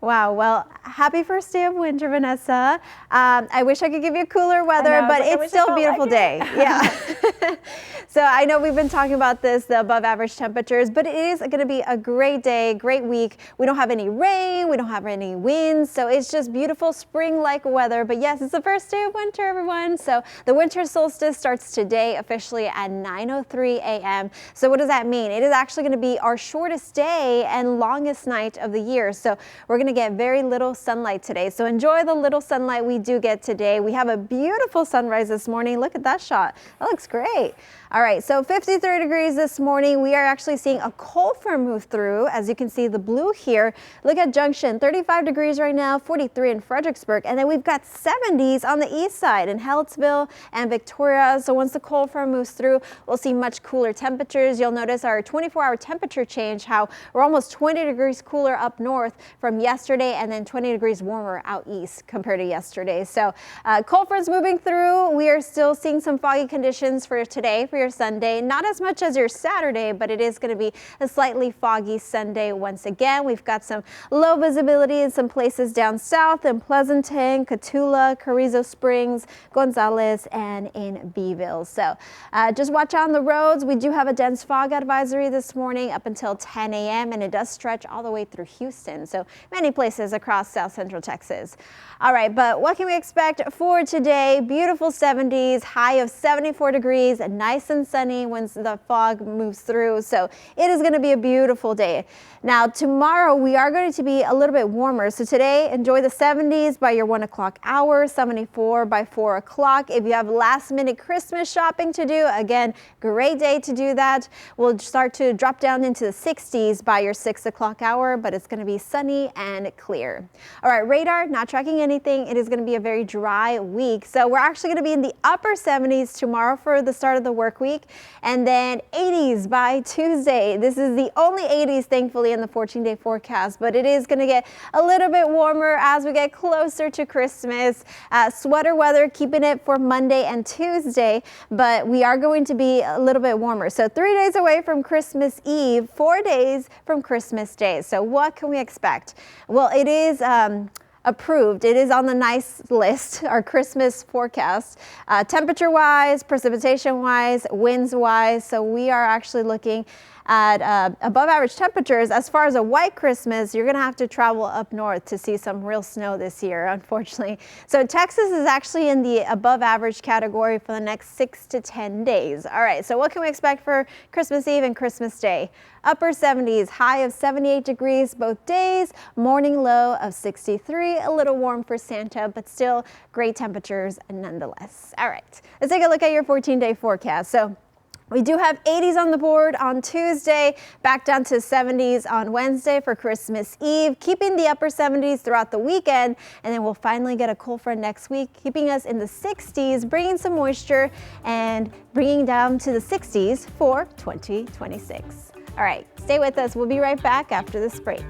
Wow, well, happy first day of winter, Vanessa. I wish I could give you cooler weather, but it's still a beautiful day. Yeah. So I know we've been talking about this, the above average temperatures, but it is going to be a great day, great week. We don't have any rain, we don't have any winds, so it's just beautiful spring-like weather. But yes, it's the first day of winter, everyone. So the winter solstice starts today officially at 9:03 a.m. So what does that mean? It is actually going to be our shortest day and longest night of the year. So we're going to get very little sunlight today. So enjoy the little sunlight we do get today. We have a beautiful sunrise this morning. Look at that shot. That looks great. All right, so 53 degrees this morning. We are actually seeing a cold front move through. As you can see, the blue here. Look at Junction, 35 degrees right now, 43 in Fredericksburg. And then we've got 70s on the east side in Healdsville and Victoria. So once the cold front moves through, we'll see much cooler temperatures. You'll notice our 24-hour temperature change, how we're almost 20 degrees cooler up north from yesterday and then 20 degrees warmer out east compared to yesterday. So cold front's moving through. We are still seeing some foggy conditions for today, for your Sunday. Not as much as your Saturday, but it is going to be a slightly foggy Sunday once again. We've got some low visibility in some places down south in Pleasanton, Cotulla, Carrizo Springs, Gonzales, and in Beeville. So just watch out on the roads. We do have a dense fog advisory this morning up until 10 a.m. and it does stretch all the way through Houston. So many places across South Central Texas. All right, but what can we expect for today? Beautiful 70s, high of 74 degrees, nice and sunny once the fog moves through. So it is going to be a beautiful day. Now tomorrow we are going to be a little bit warmer. So today enjoy the 70s by your 1 o'clock hour, 74 by 4 o'clock. If you have last minute Christmas shopping to do, again, great day to do that. We'll start to drop down into the 60s by your 6 o'clock hour, but it's going to be sunny and clear. All right, radar not tracking anything. It is going to be a very dry week. So we're actually going to be in the upper 70s tomorrow for the start of the work week, and then 80s by Tuesday. This is the only 80s, thankfully, in the 14-day forecast, but it is going to get a little bit warmer as we get closer to Christmas. Sweater weather, keeping it for Monday and Tuesday, but we are going to be a little bit warmer. So 3 days away from Christmas Eve, 4 days from Christmas Day. So what can we expect? Well, it is approved. It is on the nice list, our Christmas forecast, temperature-wise, precipitation-wise, winds-wise. So we are actually looking at above average temperatures. As far as a white Christmas, you're going to have to travel up north to see some real snow this year, unfortunately. So Texas is actually in the above average category for the next 6 to 10 days. All right, so what can we expect for Christmas Eve and Christmas Day? Upper 70s, high of 78 degrees both days, morning low of 63, a little warm for Santa, but still great temperatures nonetheless. All right, let's take a look at your 14-day forecast. So we do have 80s on the board on Tuesday, back down to 70s on Wednesday for Christmas Eve, keeping the upper 70s throughout the weekend, and then we'll finally get a cold front next week, keeping us in the 60s, bringing some moisture and bringing down to the 60s for 2026. All right, stay with us. We'll be right back after this break.